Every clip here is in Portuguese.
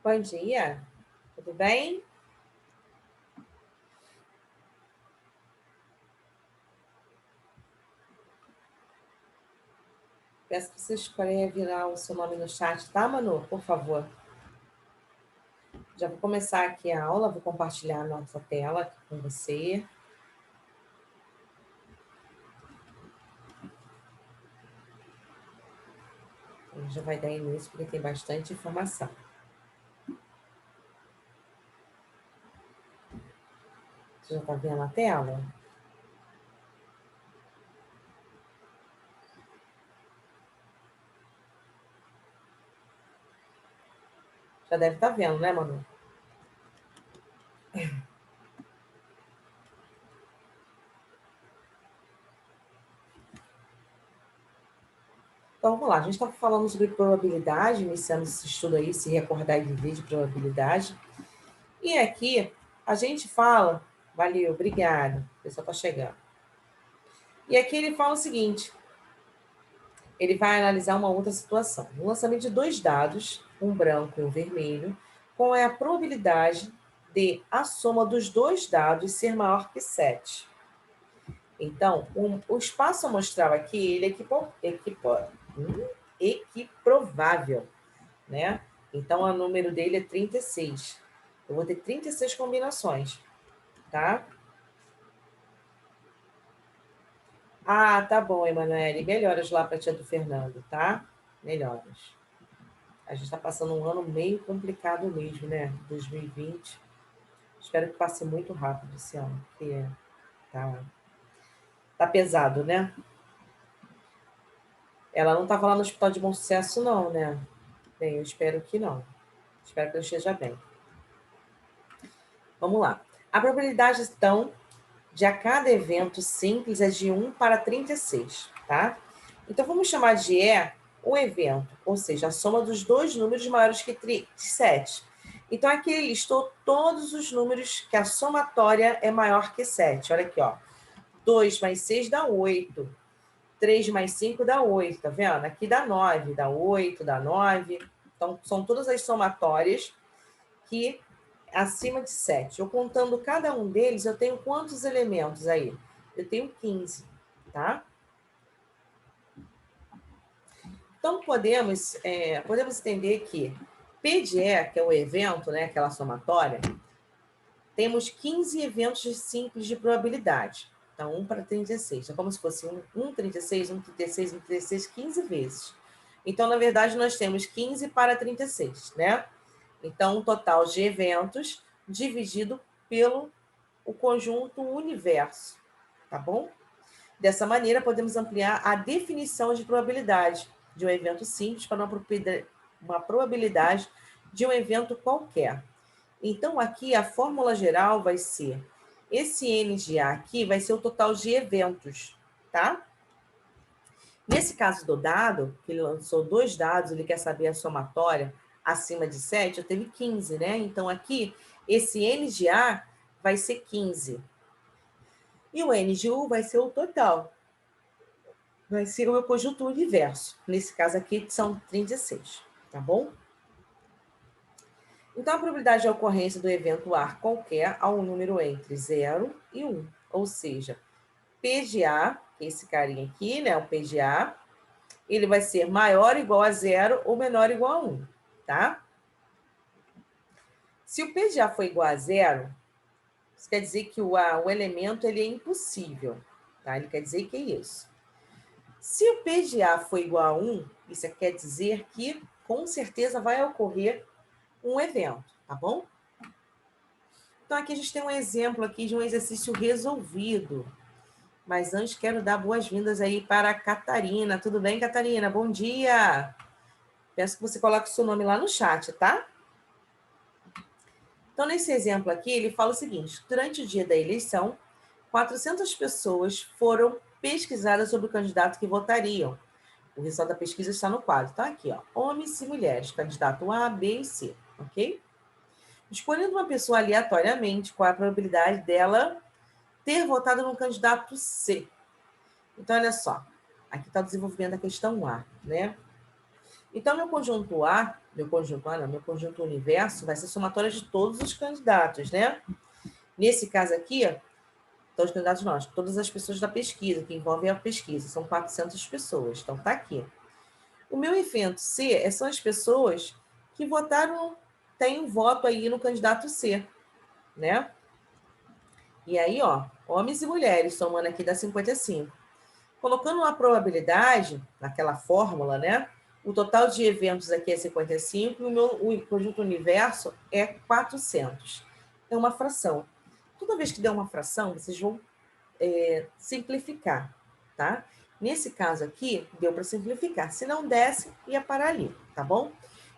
Bom dia, tudo bem? Peço que você escolha virar o seu nome no chat, tá, Manu? Por favor. Já vou começar aqui a aula, vou compartilhar a nossa tela aqui com você. Já vai dar início, porque tem bastante informação. Você já está vendo a tela? Já deve estar vendo, né, Manu? Então, vamos lá. A gente está falando sobre probabilidade, iniciando esse estudo aí, se recordar de vídeo de probabilidade. E aqui, a gente fala... Valeu, obrigada. O pessoal está chegando. E aqui ele fala o seguinte... Ele vai analisar uma outra situação. No lançamento de dois dados, um branco e um vermelho, qual é a probabilidade de a soma dos dois dados ser maior que 7? Então, o espaço amostral aqui, ele é equiprovável, né? Então, o número dele é 36. Eu vou ter 36 combinações, tá? Ah, tá bom, Emanuele. Melhoras lá para a tia do Fernando, tá? Melhoras. A gente está passando um ano meio complicado mesmo, né? 2020. Espero que passe muito rápido esse ano, porque tá pesado, né? Ela não estava lá no Hospital de Bom Sucesso, não, né? Bem, eu espero que não. Espero que ela esteja bem. Vamos lá. A probabilidade, então, de a cada evento simples é de 1 para 36, tá? Então, vamos chamar de E o evento, ou seja, a soma dos dois números maiores que 7. Então, aqui ele listou todos os números que a somatória é maior que 7. Olha aqui, ó. 2 mais 6 dá 8. 3 mais 5 dá 8, tá vendo? Aqui dá 9, dá 8, dá 9. Então, são todas as somatórias que acima de 7. Eu contando cada um deles, eu tenho quantos elementos aí? Eu tenho 15, tá? Então, podemos entender que P de E, que é o evento, né, aquela somatória, temos 15 eventos simples de probabilidade. Então, 1 para 36. É como se fosse 1, 36, 1, 36, 1, 36, 15 vezes. Então, na verdade, nós temos 15 para 36, né? Então, um total de eventos dividido pelo o conjunto universo, tá bom? Dessa maneira, podemos ampliar a definição de probabilidade de um evento simples para uma probabilidade de um evento qualquer. Então, aqui a fórmula geral vai ser, esse N de A aqui vai ser o total de eventos, tá? Nesse caso do dado, que ele lançou dois dados, ele quer saber a somatória acima de 7, eu teve 15, né? Então, aqui, esse N de A vai ser 15. E o N de U vai ser o total. Vai ser o meu conjunto universo. Nesse caso aqui, são 36, tá bom? Então, a probabilidade de ocorrência do evento A qualquer há um número entre 0 e 1. Ou seja, P de A, que é esse carinha aqui, né? O P de A, ele vai ser maior ou igual a 0 ou menor ou igual a 1, tá? Se o P de A for igual a 0, isso quer dizer que o elemento ele é impossível, tá? Ele quer dizer que é isso. Se o P de A for igual a 1, isso quer dizer que com certeza vai ocorrer um evento, tá bom? Então, aqui a gente tem um exemplo aqui de um exercício resolvido. Mas antes, quero dar boas-vindas aí para a Catarina. Tudo bem, Catarina? Bom dia! Peço que você coloque o seu nome lá no chat, tá? Então, nesse exemplo aqui, ele fala o seguinte. Durante o dia da eleição, 400 pessoas foram pesquisadas sobre o candidato que votariam. O resultado da pesquisa está no quadro. Tá aqui, ó. Homens e mulheres, candidato A, B e C, ok? Escolhendo uma pessoa aleatoriamente, qual é a probabilidade dela ter votado no candidato C? Então, olha só. Aqui está o desenvolvimento da questão A, né? Então, meu conjunto universo vai ser somatória de todos os candidatos, né? Nesse caso aqui, todos os candidatos nós, todas as pessoas da pesquisa, que envolvem a pesquisa, são 400 pessoas, então tá aqui. O meu evento C são as pessoas que votaram, têm um voto aí no candidato C, né? E aí, ó, homens e mulheres, somando aqui dá 55. Colocando uma probabilidade naquela fórmula, né? O total de eventos aqui é 55 e o conjunto universo é 400. É uma fração. Toda vez que der uma fração, vocês vão simplificar, tá? Nesse caso aqui, deu para simplificar. Se não desse, ia parar ali, tá bom?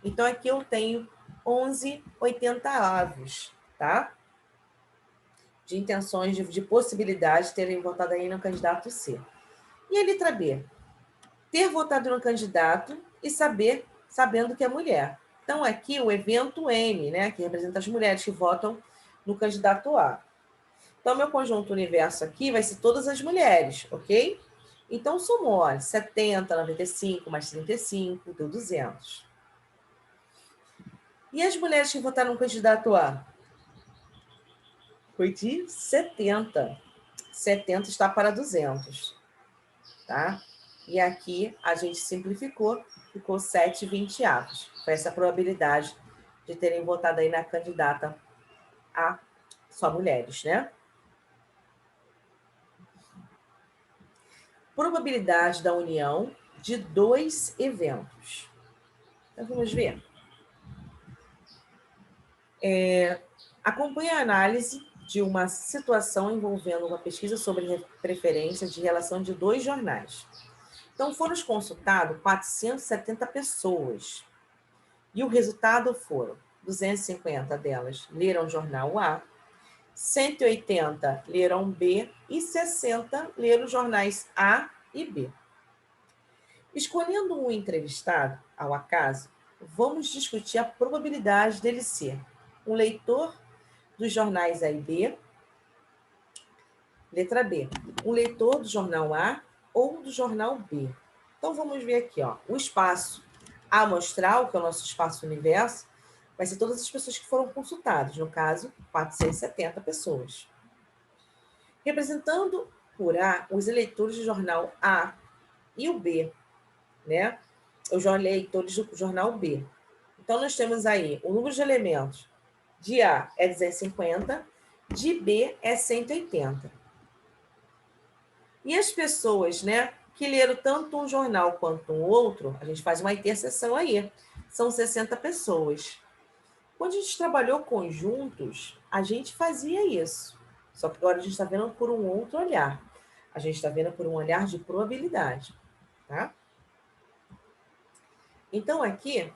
Então, aqui eu tenho 11/80, tá? De intenções, de possibilidade de terem votado aí no candidato C. E a letra B? Ter votado no candidato e sabendo que é mulher. Então, aqui o evento M, né, que representa as mulheres que votam no candidato A. Então, meu conjunto universo aqui vai ser todas as mulheres, ok? Então, somou, olha, 70, 95, mais 35, deu 200. E as mulheres que votaram no candidato A? Foi de 70. 70 está para 200, tá? E aqui a gente simplificou, ficou 7/20. Foi essa probabilidade de terem votado aí na candidata A, só mulheres, né? Probabilidade da união de 2 eventos. Então, vamos ver. Acompanhe a análise de uma situação envolvendo uma pesquisa sobre preferência de relação de 2 jornais. Então, foram consultados 470 pessoas. E o resultado foram 250 delas leram o jornal A, 180 leram B e 60 leram os jornais A e B. Escolhendo um entrevistado, ao acaso, vamos discutir a probabilidade dele ser um leitor dos jornais A e B. Letra B, um leitor do jornal A ou do jornal B. Então, vamos ver aqui, ó, o espaço amostral, que é o nosso espaço universo, vai ser todas as pessoas que foram consultadas, no caso, 470 pessoas. Representando por A os eleitores do jornal A e o B, né? Os eleitores do jornal B. Então, nós temos aí o número de elementos de A é 250, de B é 180. E as pessoas, né, que leram tanto um jornal quanto um outro, a gente faz uma interseção aí. São 60 pessoas. Quando a gente trabalhou conjuntos, a gente fazia isso. Só que agora a gente está vendo por um outro olhar. A gente está vendo por um olhar de probabilidade, tá? Então, aqui,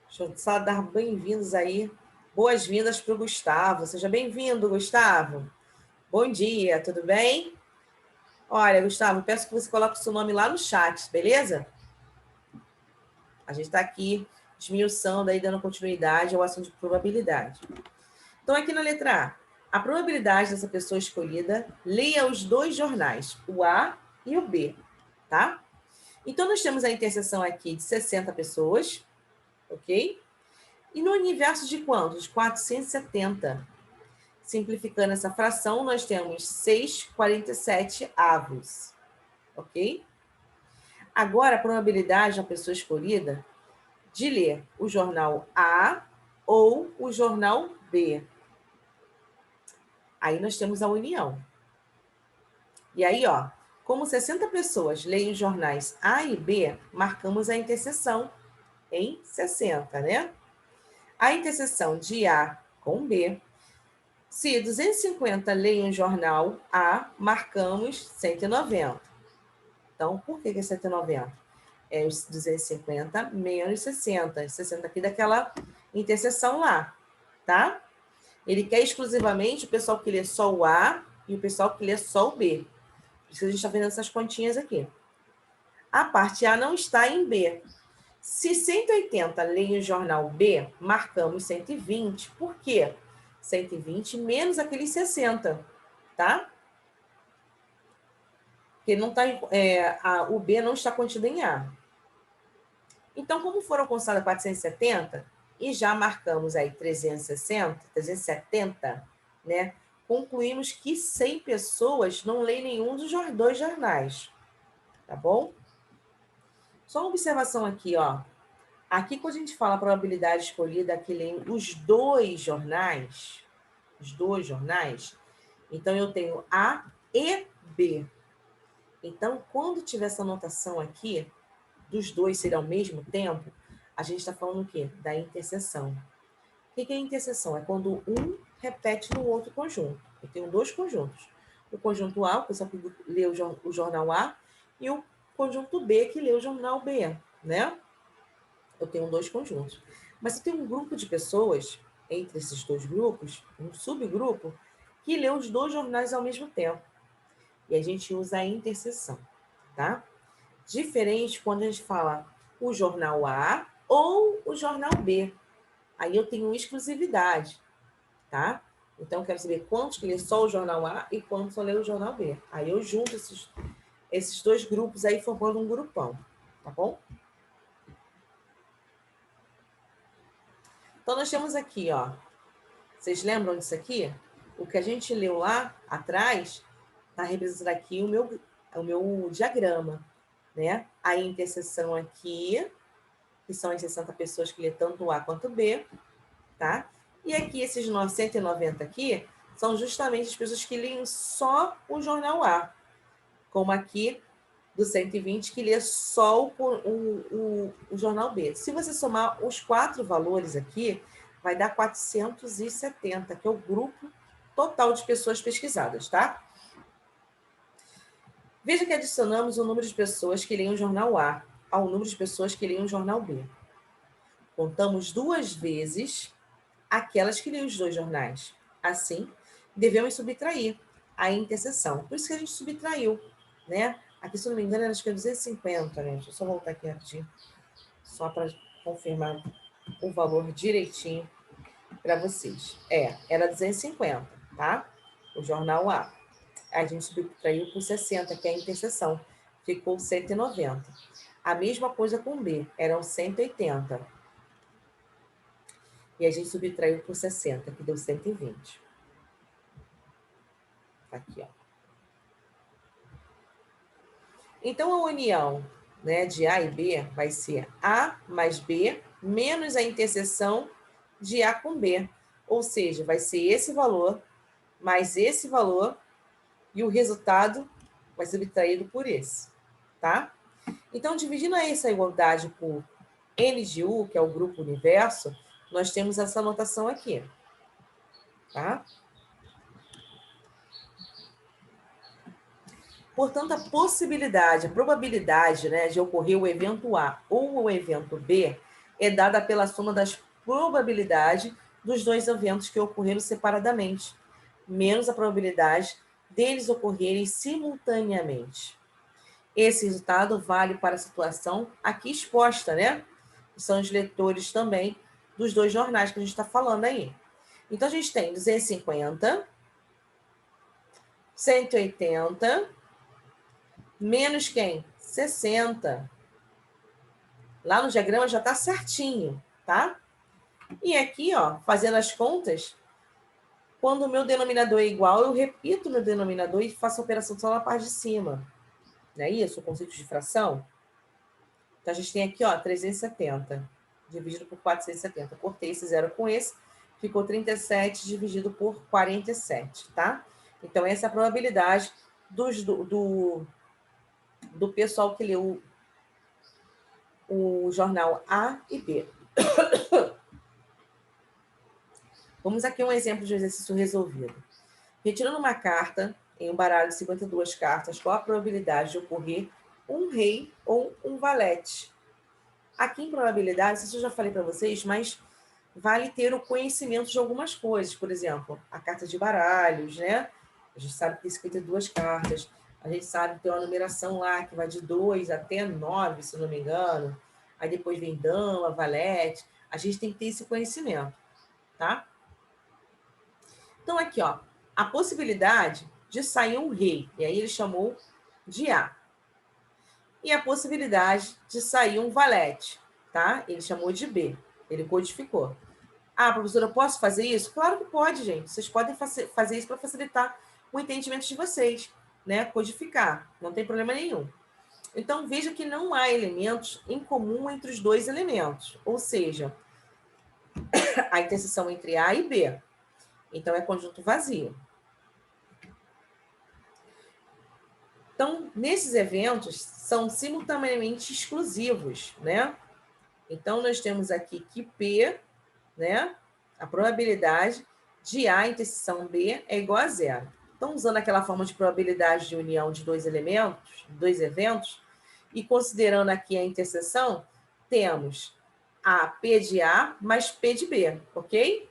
deixa eu só dar bem-vindos aí. Boas-vindas para o Gustavo. Seja bem-vindo, Gustavo. Bom dia, tudo bem? Olha, Gustavo, peço que você coloque o seu nome lá no chat, beleza? A gente está aqui esmiuçando aí, dando continuidade ao assunto de probabilidade. Então, aqui na letra A probabilidade dessa pessoa escolhida leia os 2 jornais, o A e o B, tá? Então, nós temos a interseção aqui de 60 pessoas, ok? E no universo de quantos? 470. Simplificando essa fração, nós temos 6/47, ok? Agora, a probabilidade da pessoa escolhida de ler o jornal A ou o jornal B. Aí nós temos a união. E aí, ó, como 60 pessoas leem os jornais A e B, marcamos a interseção em 60, né? A interseção de A com B. Se 250 leem o jornal A, marcamos 190. Então, por que é 190? É os 250 menos 60. 60 aqui daquela interseção lá, tá? Ele quer exclusivamente o pessoal que lê só o A e o pessoal que lê só o B. Por isso a gente está vendo essas continhas aqui. A parte A não está em B. Se 180 leem o jornal B, marcamos 120. Por quê? 120 menos aqueles 60, tá? Porque não tá, o B não está contido em A. Então, como foram conquistadas 470, e já marcamos aí 370, né? Concluímos que 100 pessoas não leem nenhum dos dois jornais, tá bom? Só uma observação aqui, ó. Aqui, quando a gente fala a probabilidade escolhida, que leem os dois jornais, então eu tenho A e B. Então, quando tiver essa anotação aqui, dos dois serem ao mesmo tempo, a gente está falando o quê? Da interseção. O que é interseção? É quando um repete no outro conjunto. Eu tenho dois conjuntos. O conjunto A, o pessoal que lê o jornal A, e o conjunto B, que lê o jornal B, né? Eu tenho dois conjuntos. Mas eu tenho um grupo de pessoas, entre esses dois grupos, um subgrupo, que lê os dois jornais ao mesmo tempo. E a gente usa a interseção, tá? Diferente quando a gente fala o jornal A ou o jornal B. Aí eu tenho exclusividade, tá? Então, eu quero saber quantos que lê só o jornal A e quantos só lê o jornal B. Aí eu junto esses dois grupos aí formando um grupão, tá bom? Então, nós temos aqui, ó. Vocês lembram disso aqui? O que a gente leu lá atrás está representando aqui o meu diagrama, né? A interseção aqui, que são as 60 pessoas que lê tanto o A quanto o B, tá? E aqui, esses 190 aqui, são justamente as pessoas que leem só o jornal A, como aqui do 120, que lê só o jornal B. Se você somar os 4 valores aqui, vai dar 470, que é o grupo total de pessoas pesquisadas, tá? Veja que adicionamos o número de pessoas que leem o jornal A ao número de pessoas que leem o jornal B. Contamos 2 vezes aquelas que leem os dois jornais. Assim, devemos subtrair a interseção. Por isso que a gente subtraiu, né? Aqui, se eu não me engano, acho que é 250, né? Deixa eu só voltar aqui rapidinho, só para confirmar o valor direitinho para vocês. Era 250, tá? O jornal A. A gente subtraiu por 60, que é a interseção. Ficou 190. A mesma coisa com B, eram 180. E a gente subtraiu por 60, que deu 120. Aqui, ó. Então, a união, né, de A e B vai ser A mais B menos a interseção de A com B. Ou seja, vai ser esse valor mais esse valor e o resultado vai ser subtraído por esse, tá? Então, dividindo essa igualdade por N de U, que é o grupo universo, nós temos essa notação aqui, tá? Portanto, a probabilidade, né, de ocorrer o evento A ou o evento B é dada pela soma das probabilidades dos dois eventos que ocorreram separadamente, menos a probabilidade deles ocorrerem simultaneamente. Esse resultado vale para a situação aqui exposta, né? Que são os leitores também dos dois jornais que a gente está falando aí. Então, a gente tem 250, 180, menos quem? 60. Lá no diagrama já está certinho, tá? E aqui, ó, fazendo as contas, quando o meu denominador é igual, eu repito o meu denominador e faço a operação só na parte de cima. Não é isso? O conceito de fração? Então, a gente tem aqui, ó, 370 dividido por 470. Cortei esse zero com esse, ficou 37 dividido por 47, tá? Então, essa é a probabilidade do pessoal que leu o jornal A e B. Vamos aqui a um exemplo de exercício resolvido. Retirando uma carta em um baralho de 52 cartas, qual a probabilidade de ocorrer um rei ou um valete? Aqui em probabilidade, isso eu já falei para vocês, mas vale ter o conhecimento de algumas coisas. Por exemplo, a carta de baralhos, né? A gente sabe que tem 52 cartas. A gente sabe que tem uma numeração lá que vai de 2 até 9, se não me engano. Aí depois vem dama, valete. A gente tem que ter esse conhecimento, tá? Então, aqui, ó, a possibilidade de sair um rei, e aí ele chamou de A. E a possibilidade de sair um valete. tá? Ele chamou de B, ele codificou. Ah, professora, eu posso fazer isso? Claro que pode, gente. Vocês podem fazer isso para facilitar o entendimento de vocês, né? Codificar, não tem problema nenhum. Então, veja que não há elementos em comum entre os dois elementos, ou seja, a interseção entre A e B. Então, é conjunto vazio. Então, nesses eventos, são simultaneamente exclusivos, né? Então, nós temos aqui que P, né? A probabilidade de A interseção B é igual a zero. Então, usando aquela forma de probabilidade de união de dois elementos, dois eventos, e considerando aqui a interseção, temos a P de A mais P de B, ok?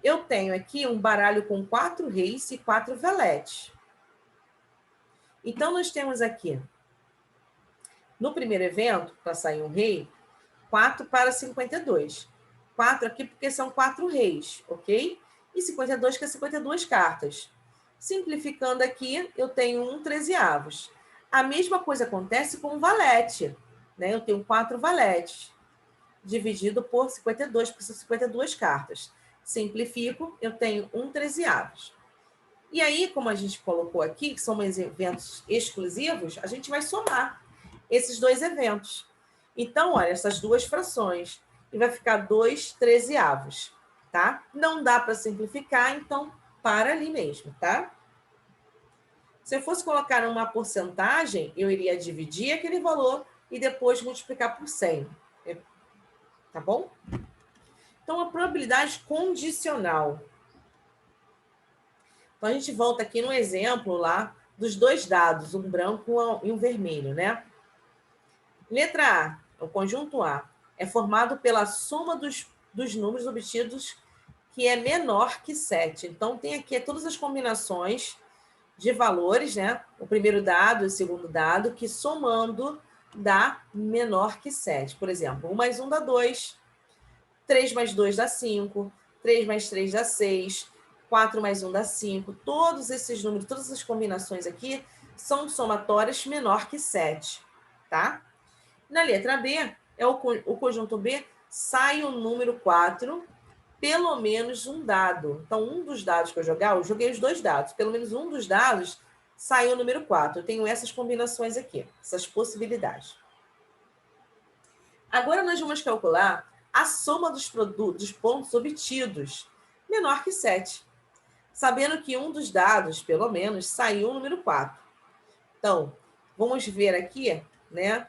Eu tenho aqui um baralho com 4 reis e 4 valetes. Então, nós temos aqui, no primeiro evento, para sair um rei, 4 para 52. 4 aqui porque são 4 reis, ok? E 52 que é 52 cartas. Simplificando aqui, eu tenho 1 trezeavos. A mesma coisa acontece com o valete, né? Eu tenho 4 valetes, dividido por 52, porque são 52 cartas. Simplifico, eu tenho 1 trezeavos. E aí, como a gente colocou aqui, que são eventos exclusivos, a gente vai somar esses dois eventos. Então, olha, essas duas frações. E vai ficar 2 trezeavos, tá? Não dá para simplificar, então para ali mesmo, tá? Se eu fosse colocar uma porcentagem, eu iria dividir aquele valor e depois multiplicar por 100. Tá bom? Então, a probabilidade condicional. Então, a gente volta aqui no exemplo lá dos dois dados, um branco e um vermelho, né? Letra A, o conjunto A, é formado pela soma dos números obtidos que é menor que 7. Então, tem aqui todas as combinações de valores, né? O primeiro dado e o segundo dado, que somando dá menor que 7. Por exemplo, 1 mais 1 dá 2, 3 mais 2 dá 5, 3 mais 3 dá 6, 4 mais 1 dá 5. Todos esses números, todas essas combinações aqui são somatórias menor que 7, tá? Na letra B, o conjunto B, sai o número 4, pelo menos um dado. Então, um dos dados que eu joguei os dois dados. Pelo menos um dos dados saiu o número 4. Eu tenho essas combinações aqui, essas possibilidades. Agora, nós vamos calcular a soma dos pontos obtidos, menor que 7. Sabendo que um dos dados, pelo menos, saiu o número 4. Então, vamos ver aqui, né?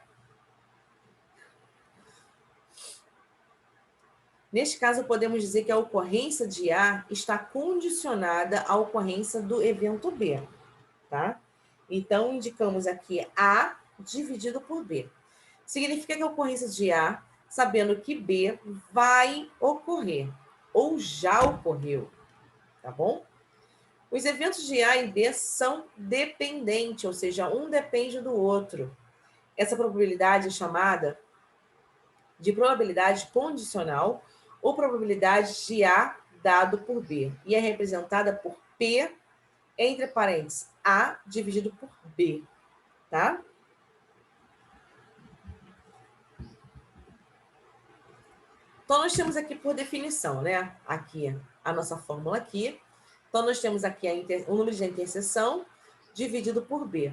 Neste caso, podemos dizer que a ocorrência de A está condicionada à ocorrência do evento B, tá? Então, indicamos aqui A dividido por B. Significa que a ocorrência de A, sabendo que B vai ocorrer, ou já ocorreu, tá bom? Os eventos de A e B são dependentes, ou seja, um depende do outro. Essa probabilidade é chamada de probabilidade condicional, ou probabilidade de A dado por B, e é representada por P, entre parênteses, A dividido por B, tá? Então, nós temos aqui por definição, né? Aqui, a nossa fórmula aqui. Então, nós temos aqui o número de interseção dividido por B.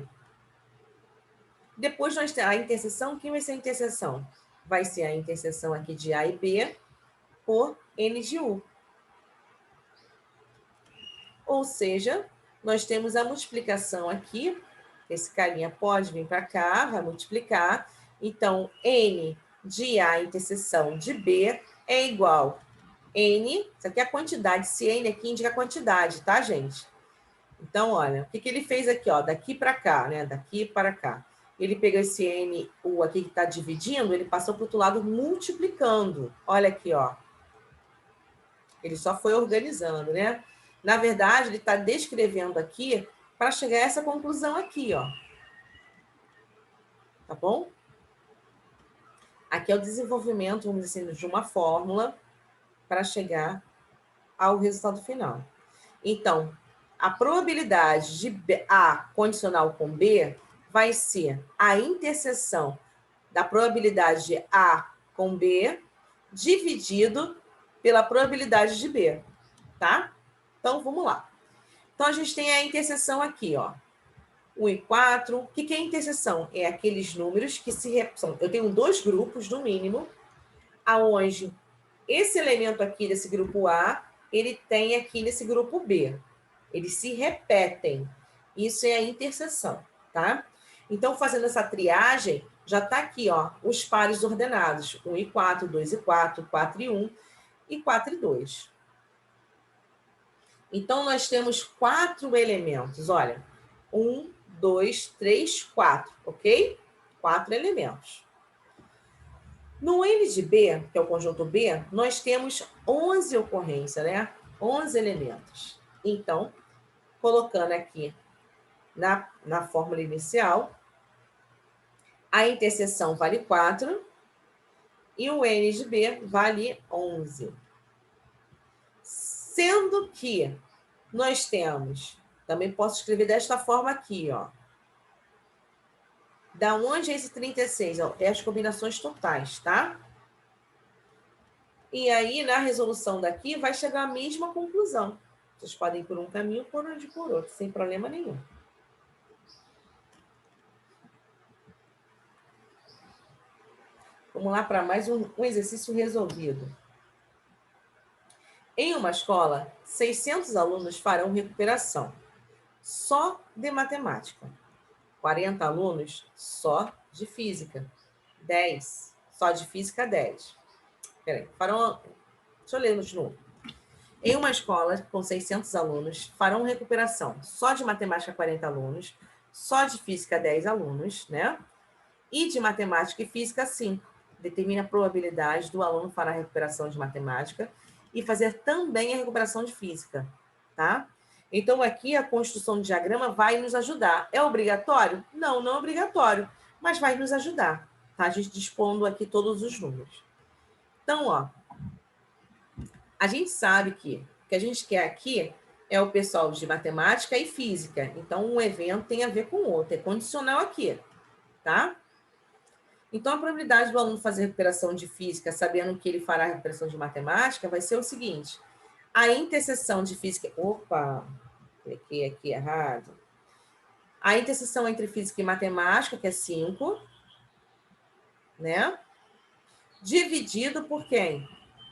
Depois, nós temos a interseção. Quem vai ser a interseção? Vai ser a interseção aqui de A e B por N de U. Ou seja, nós temos a multiplicação aqui. Esse carinha pode vir para cá, vai multiplicar. Então, N de A interseção de B é igual N, isso aqui é a quantidade, esse N aqui indica a quantidade, tá, gente? Então, olha, o que ele fez aqui, ó, daqui para cá, né, daqui para cá. Ele pegou esse N, U aqui que está dividindo, ele passou para o outro lado multiplicando. Olha aqui, ó. Ele só foi organizando, né? Na verdade, ele está descrevendo aqui para chegar a essa conclusão aqui, ó. Tá bom? Aqui é o desenvolvimento, vamos dizer assim, de uma fórmula para chegar ao resultado final. Então, a probabilidade de A condicional com B vai ser a interseção da probabilidade de A com B, dividido pela probabilidade de B, tá? Então, vamos lá. Então, a gente tem a interseção aqui, ó. 1 e 4. O que é interseção? É aqueles números que se repõem. Eu tenho dois grupos, no mínimo, aonde esse elemento aqui desse grupo A, ele tem aqui nesse grupo B. Eles se repetem. Isso é a interseção, tá? Então, fazendo essa triagem, já está aqui, ó, os pares ordenados. 1 e 4, 2 e 4, 4 e 1 e 4 e 2. Então, nós temos 4 elementos. Olha, 1, 2, 3, 4, ok? 4 elementos. No N de B, que é o conjunto B, nós temos 11 ocorrências, né? 11 elementos. Então, colocando aqui na fórmula inicial, a interseção vale 4 e o N de B vale 11. Sendo que nós temos, também posso escrever desta forma aqui, ó. Da onde é esse 36? Ó, é as combinações totais, tá? E aí, na resolução daqui, vai chegar à mesma conclusão. Vocês podem ir por um caminho ou por outro, sem problema nenhum. Vamos lá para mais um exercício resolvido. Em uma escola, 600 alunos farão recuperação só de matemática. 40 alunos só de física. 10. Só de física, 10. Peraí, deixa eu ler de novo. Em uma escola com 600 alunos, farão recuperação só de matemática 40 alunos, só de física 10 alunos, né? E de matemática e física 5. Determina a probabilidade do aluno fará a recuperação de matemática e fazer também a recuperação de física, tá? Então, aqui a construção do diagrama vai nos ajudar. É obrigatório? Não, não é obrigatório, mas vai nos ajudar, tá? A gente dispondo aqui todos os números. Então, ó, a gente sabe que o que a gente quer aqui é o pessoal de matemática e física. Então, um evento tem a ver com o outro. É condicional aqui, tá? Então, a probabilidade do aluno fazer recuperação de física, sabendo que ele fará a recuperação de matemática, vai ser o seguinte. A interseção de física... Opa! Cliquei aqui errado. A interseção entre física e matemática, que é 5, né? Dividido por quem?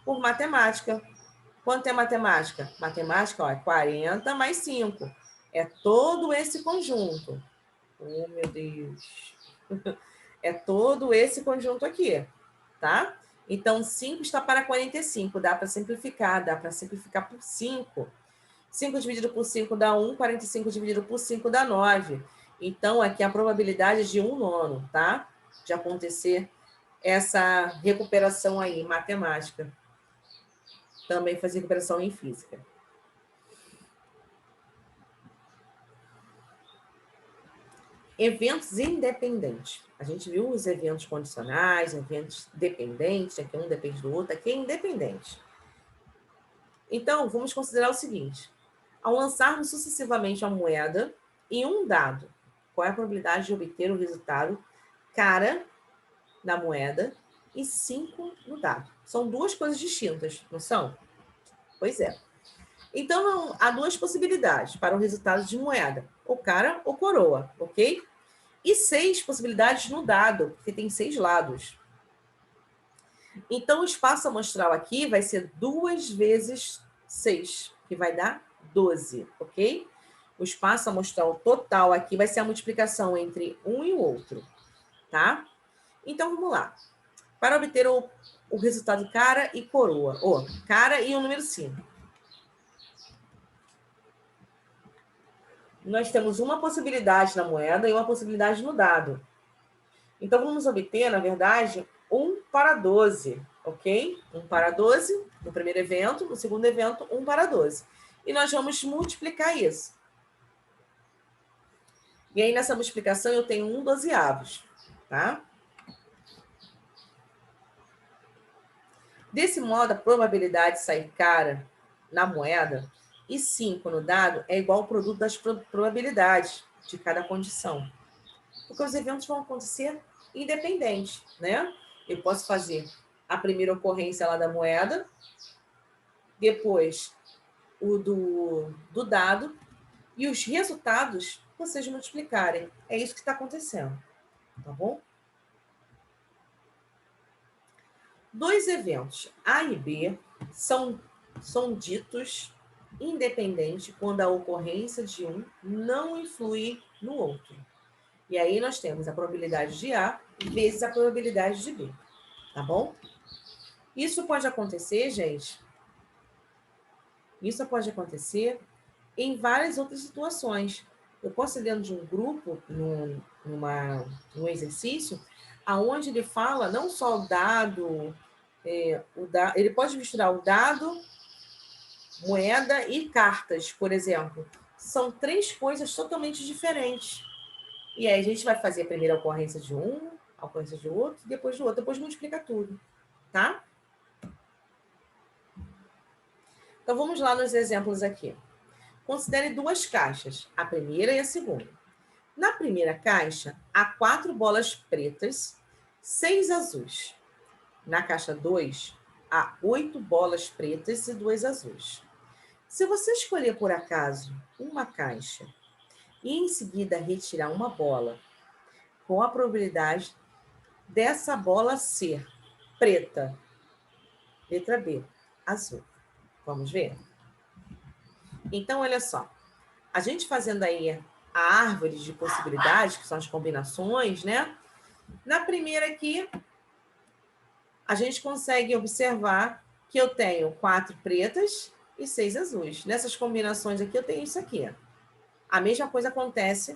Por matemática. Quanto é matemática? Matemática, ó, é 40 mais 5. É todo esse conjunto. Oh, meu Deus. É todo esse conjunto aqui, tá? Então, 5 está para 45. Dá para simplificar por 5. 5 dividido por 5 dá 1, 45 dividido por 5 dá 9. Então, aqui a probabilidade é de 1/9, tá? De acontecer essa recuperação aí, matemática. Também faz recuperação em física. Eventos independentes. A gente viu os eventos condicionais, eventos dependentes, aqui um depende do outro, aqui é independente. Então, vamos considerar o seguinte. Ao lançarmos sucessivamente a moeda em um dado, qual é a probabilidade de obter o resultado cara na moeda e 5 no dado? São duas coisas distintas, não são? Pois é. Então, há duas possibilidades para o resultado de moeda, ou cara ou coroa, ok? E 6 possibilidades no dado, porque tem 6 lados. Então, o espaço amostral aqui vai ser 2 vezes 6, que vai dar 12, ok? O espaço amostral total aqui vai ser a multiplicação entre um e o outro, tá? Então, vamos lá. Para obter o resultado cara e coroa, ou cara e o número 5. Nós temos uma possibilidade na moeda e uma possibilidade no dado. Então, vamos obter, na verdade, 1 para 12, ok? 1 para 12 no primeiro evento, no segundo evento, 1 para 12. E nós vamos multiplicar isso. E aí, nessa multiplicação, eu tenho 1/12, tá? Desse modo, a probabilidade de sair cara na moeda e 5 no dado é igual ao produto das probabilidades de cada condição. Porque os eventos vão acontecer independentes, né? Eu posso fazer a primeira ocorrência lá da moeda, depois o do dado, e os resultados vocês multiplicarem. É isso que está acontecendo, tá bom? Dois eventos A e B são ditos independentes quando a ocorrência de um não influi no outro. E aí nós temos a probabilidade de A vezes a probabilidade de B, tá bom? Isso pode acontecer, gente, isso pode acontecer em várias outras situações. Eu posso ir dentro de um grupo, num exercício, aonde ele fala não só o dado, ele pode misturar o dado, moeda e cartas, por exemplo. São três coisas totalmente diferentes. E aí a gente vai fazer a primeira ocorrência de um, a ocorrência de outro, depois do outro, depois multiplica tudo, tá? Então vamos lá nos exemplos aqui. Considere duas caixas, a primeira e a segunda. Na primeira caixa, há 4 bolas pretas, 6 azuis. Na caixa 2, há 8 bolas pretas e 2 azuis. Se você escolher por acaso uma caixa e em seguida retirar uma bola, com a probabilidade dessa bola ser preta, letra B, azul. Vamos ver? Então, olha só. A gente fazendo aí a árvore de possibilidades, que são as combinações, né? Na primeira aqui, a gente consegue observar que eu tenho 4 pretas e 6 azuis. Nessas combinações aqui, eu tenho isso aqui. A mesma coisa acontece,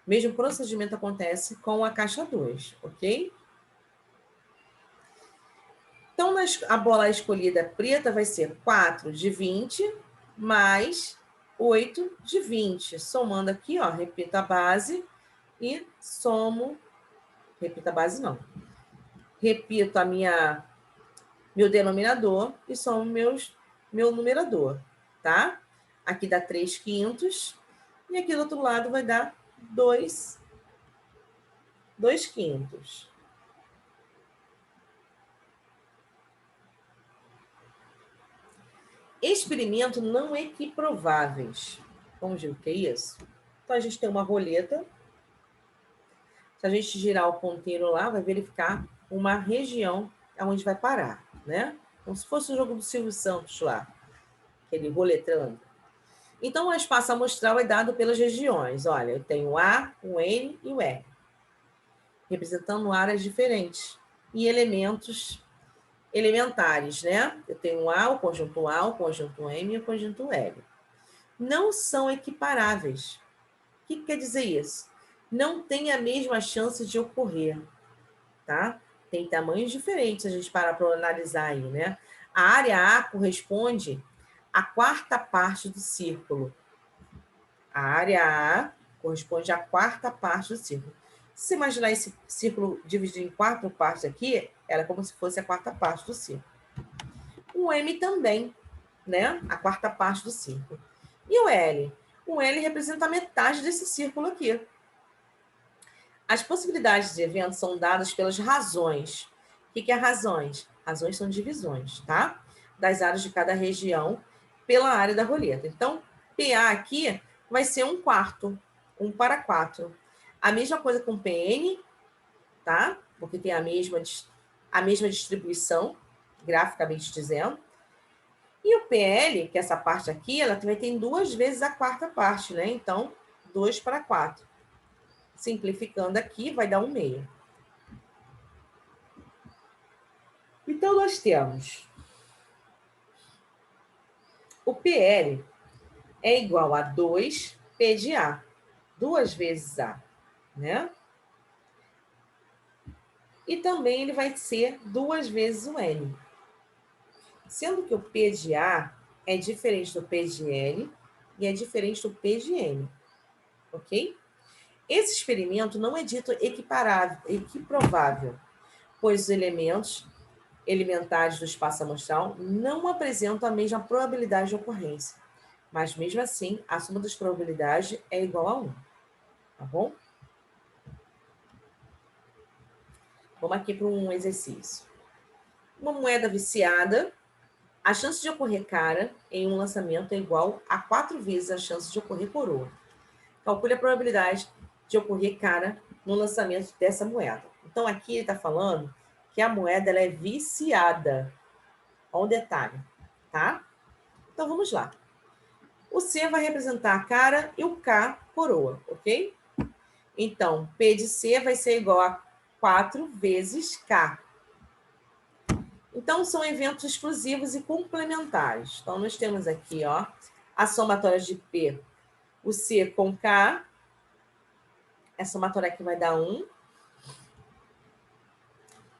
o mesmo procedimento acontece com a caixa 2, ok? Então, a bola escolhida preta vai ser 4 de 20 mais 8 de 20. Somando aqui, ó, repito a base e somo... Repito a base, não. Repito meu denominador e somo meu numerador, tá? Aqui dá 3 quintos e aqui do outro lado vai dar 2 quintos. Experimento não equiprováveis. Vamos ver o que é isso? Então, a gente tem uma roleta. Se a gente girar o ponteiro lá, vai verificar uma região onde vai parar, né? Como se fosse o jogo do Silvio Santos lá, aquele roletrando. Então, o espaço amostral é dado pelas regiões. Olha, eu tenho o A, o N e o R, representando áreas diferentes e elementos elementares, né? Eu tenho o A, o conjunto M e o conjunto L. Não são equiparáveis. O que quer dizer isso? Não tem a mesma chance de ocorrer, tá? Tem tamanhos diferentes, a gente para analisar aí, né? A área A corresponde à quarta parte do círculo. A área A corresponde à quarta parte do círculo. Se você imaginar esse círculo dividido em 4 partes aqui, era como se fosse a quarta parte do círculo. O M também, né? A quarta parte do círculo. E o L? O L representa a metade desse círculo aqui. As possibilidades de eventos são dadas pelas razões. O que é razões? Razões são divisões, tá? Das áreas de cada região pela área da roleta. Então, PA aqui vai ser 1/4, 1 para 4. A mesma coisa com PN, tá? Porque tem a mesma distribuição, graficamente dizendo. E o PL, que é essa parte aqui, ela também tem 2 vezes a quarta parte, né? Então, 2 para 4. Simplificando aqui, vai dar 1/2. Então, nós temos o PL é igual a 2P de A, 2 vezes A, né? E também ele vai ser 2 vezes o N. Sendo que o P de A é diferente do P de L e é diferente do P de N, ok? Esse experimento não é dito equiprovável, pois os elementos elementares do espaço amostral não apresentam a mesma probabilidade de ocorrência. Mas, mesmo assim, a soma das probabilidades é igual a 1. Tá bom? Vamos aqui para um exercício. Uma moeda viciada, a chance de ocorrer cara em um lançamento é igual a 4 vezes a chance de ocorrer coroa. Calcule a probabilidade de ocorrer cara no lançamento dessa moeda. Então, aqui ele está falando que a moeda ela é viciada. Olha o detalhe, tá? Então, vamos lá. O C vai representar a cara e o K, coroa, ok? Então, P de C vai ser igual a 4 vezes K. Então, são eventos exclusivos e complementares. Então, nós temos aqui, ó, a somatória de P, o C com K. Essa somatória aqui vai dar 1.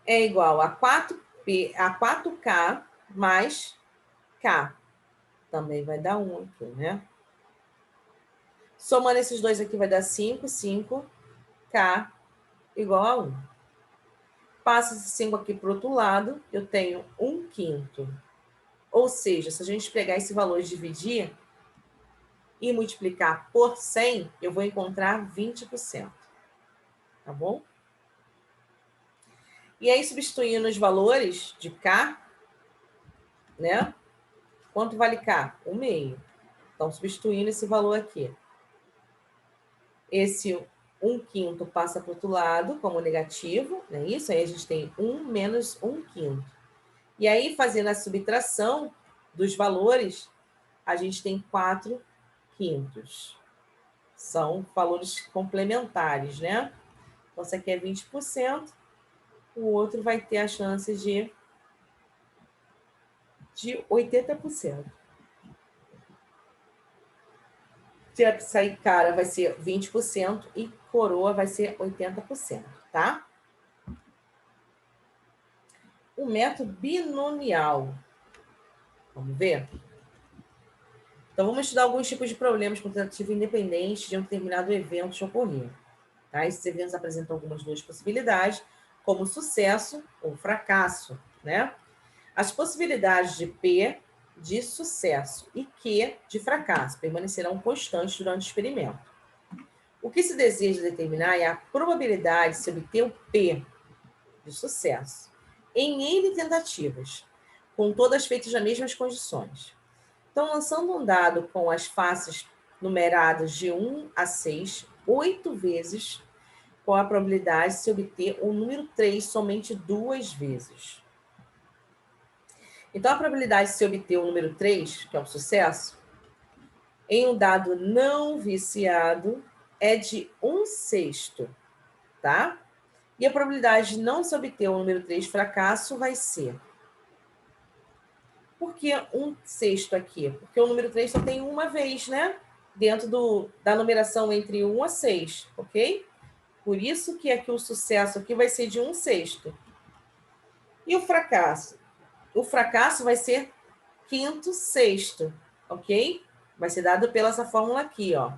É igual a 4P, a 4K mais K. Também vai dar 1 aqui, né? Somando esses dois aqui vai dar 5, 5K igual a 1. Passa esse 5 aqui para o outro lado, eu tenho 1/5. Ou seja, se a gente pegar esse valor e dividir e multiplicar por 100, eu vou encontrar 20%. Tá bom? E aí, substituindo os valores de K, né? Quanto vale K? 1/2. Então, substituindo esse valor aqui. Esse 1/5 passa para o outro lado como negativo, não é isso? Aí a gente tem 1 menos 1/5. E aí, fazendo a subtração dos valores, a gente tem 4/5. São valores complementares, né? Então, esse aqui é 20%, o outro vai ter a chance de 80%. Se sair cara, vai ser 20% e coroa vai ser 80%, tá? O método binomial. Vamos ver? Então, vamos estudar alguns tipos de problemas com tentativa independente de um determinado evento de ocorrer. Tá? Esses eventos apresentam algumas duas possibilidades, como sucesso ou fracasso, né? As possibilidades de P de sucesso e Q de fracasso permanecerão constantes durante o experimento. O que se deseja determinar é a probabilidade de se obter o P de sucesso em N tentativas, com todas feitas nas mesmas condições. Então, lançando um dado com as faces numeradas de 1 a 6, 8 vezes, com a probabilidade de se obter o número 3 somente 2 vezes. Então, a probabilidade de se obter o número 3, que é o sucesso, em um dado não viciado, é de 1/6, tá? E a probabilidade de não se obter o número 3 fracasso vai ser... Por que 1/6 aqui? Porque o número 3 só tem uma vez, né? Dentro da numeração entre 1 a 6, ok? Por isso que aqui o sucesso aqui vai ser de 1/6. E o fracasso? O fracasso vai ser 5/6, ok? Vai ser dado pela essa fórmula aqui, ó.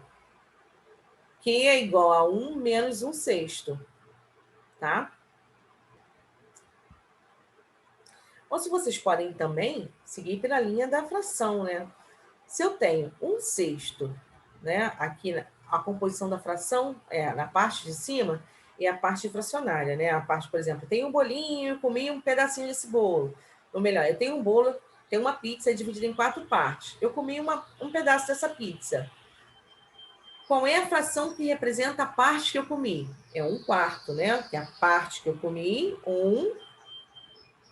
Que é igual a 1 menos 1/6, tá? Ou se vocês podem também seguir pela linha da fração, né? Se eu tenho 1/6, né? Aqui a composição da fração é na parte de cima é a parte fracionária, né? A parte, por exemplo, tem um bolinho, eu comi um pedacinho desse bolo. Ou melhor, eu tenho um bolo, tem uma pizza dividida em 4 partes. Eu comi um pedaço dessa pizza. Qual é a fração que representa a parte que eu comi? É 1/4, né? Que é a parte que eu comi, 1,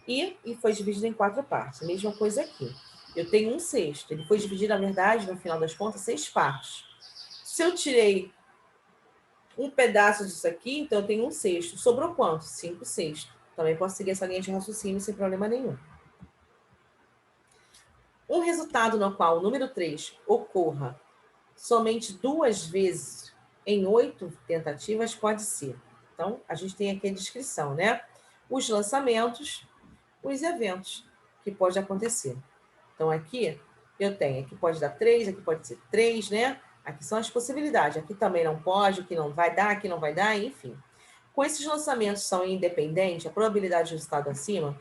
e foi dividido em 4 partes. A mesma coisa aqui. Eu tenho 1/6. Ele foi dividido, na verdade, no final das contas, 6 partes. Se eu tirei um pedaço disso aqui, então eu tenho 1/6. Sobrou quanto? 5/6. Também posso seguir essa linha de raciocínio sem problema nenhum. Um resultado no qual o número 3 ocorra somente 2 vezes em 8 tentativas pode ser. Então, a gente tem aqui a descrição, né? Os lançamentos, os eventos que pode acontecer. Então, aqui eu tenho, aqui pode dar 3, aqui pode ser 3, né? Aqui são as possibilidades. Aqui também não pode, aqui não vai dar, aqui não vai dar, enfim. Com esses lançamentos são independentes, a probabilidade de resultado acima,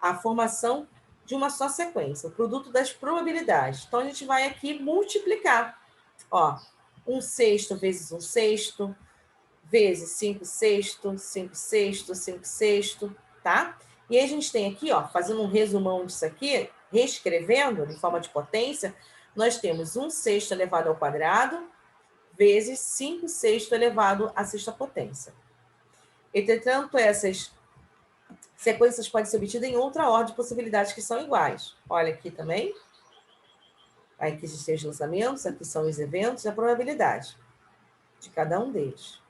a formação de uma só sequência, o produto das probabilidades. Então, a gente vai aqui multiplicar. Ó, 1/6 vezes 1/6, vezes 5 sexto, 5 sexto, 5 sexto, tá? E aí a gente tem aqui, ó, fazendo um resumão disso aqui, reescrevendo em forma de potência, nós temos 1 sexto elevado ao quadrado vezes 5 sexto elevado à sexta potência. Entretanto, essas sequências podem ser obtidas em outra ordem de possibilidades que são iguais. Olha aqui também. Aqui existem os lançamentos, aqui são os eventos e a probabilidade de cada um deles.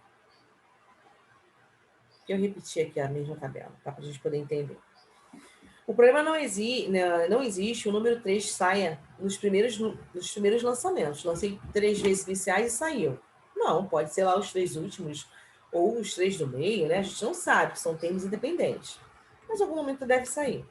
Eu repeti aqui a mesma tabela, tá? Para a gente poder entender. O problema não existe o número 3 saia nos primeiros lançamentos. Lancei 3 vezes iniciais e saiu. Não, pode ser lá os 3 últimos ou os 3 do meio, né? A gente não sabe, são termos independentes. Mas em algum momento deve sair.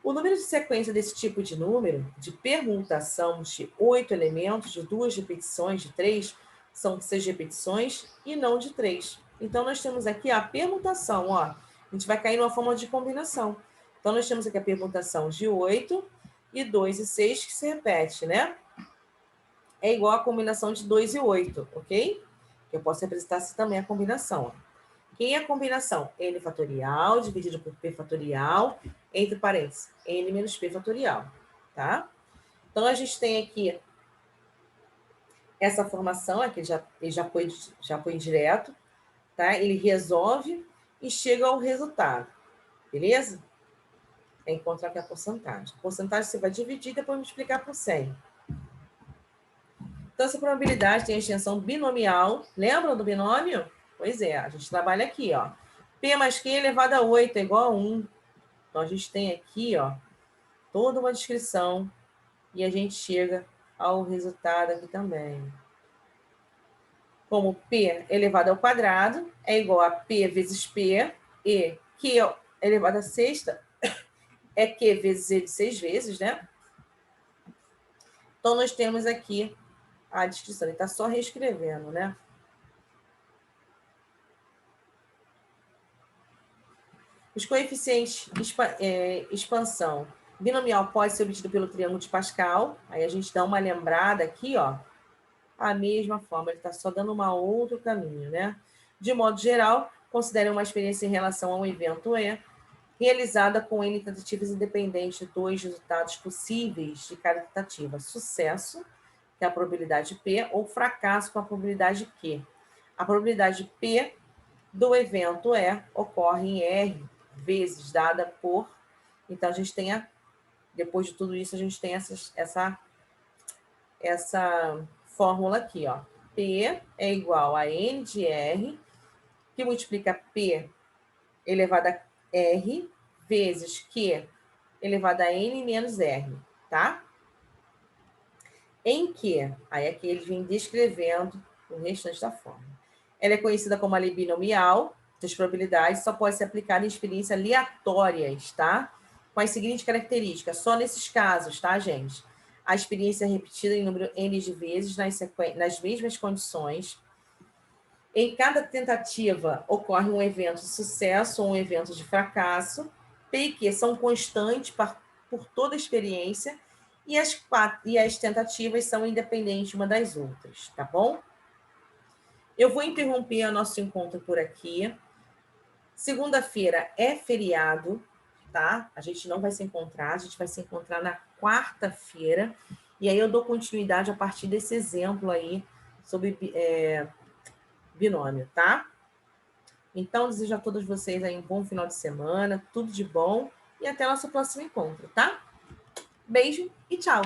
O número de sequência desse tipo de número, de permutação de 8 elementos, de 2 repetições, de 3, são 6 repetições e não de 3. Então, nós temos aqui a permutação, ó. A gente vai cair numa forma de combinação. Então, nós temos aqui a permutação de 8 e 2 e 6 que se repete, né? É igual a combinação de 2 e 8, ok? Eu posso representar assim também a combinação, ó. Quem é a combinação? N fatorial dividido por P fatorial, entre parênteses, N menos P fatorial, tá? Então, a gente tem aqui essa formação, aqui ele já foi direto, tá? Ele resolve e chega ao resultado, beleza? É encontrar aqui a porcentagem. A porcentagem você vai dividir e depois multiplicar por 100. Então, essa probabilidade tem a extensão binomial. Lembram do binômio? Pois é, a gente trabalha aqui, ó. P mais Q elevado a 8 é igual a 1. Então, a gente tem aqui, ó, toda uma descrição e a gente chega ao resultado aqui também. Como P elevado ao quadrado é igual a P vezes P, e Q elevado a sexta é Q vezes E de 6 vezes, né? Então, nós temos aqui a descrição. Ele está só reescrevendo, né? Os coeficientes expansão binomial pode ser obtido pelo triângulo de Pascal. Aí a gente dá uma lembrada aqui, ó. A mesma forma, ele está só dando um outro caminho, né? De modo geral, considere uma experiência em relação a um evento E, realizada com N tentativas independentes de 2 resultados possíveis de cada tentativa. Sucesso, que é a probabilidade P, ou fracasso, com a probabilidade Q. A probabilidade P do evento E ocorre em R vezes dada por... Então, a gente tem, depois de tudo isso, a gente tem essa fórmula aqui, ó. P é igual a N de R, que multiplica P elevado a R, vezes Q elevado a N menos R, tá? Em que, aí aqui ele vem descrevendo o restante da fórmula. Ela é conhecida como a lei binomial das probabilidades, só pode ser aplicada em experiências aleatórias, tá? Com as seguintes características, só nesses casos, tá, gente? A experiência é repetida em número N de vezes nas mesmas condições. Em cada tentativa ocorre um evento de sucesso ou um evento de fracasso. P e Q são constantes por toda a experiência e as tentativas são independentes uma das outras, tá bom? Eu vou interromper o nosso encontro por aqui. Segunda-feira é feriado, tá? A gente não vai se encontrar, a gente vai se encontrar na quarta-feira. E aí eu dou continuidade a partir desse exemplo aí sobre binômio, tá? Então, desejo a todos vocês aí um bom final de semana, tudo de bom e até nosso próximo encontro, tá? Beijo e tchau!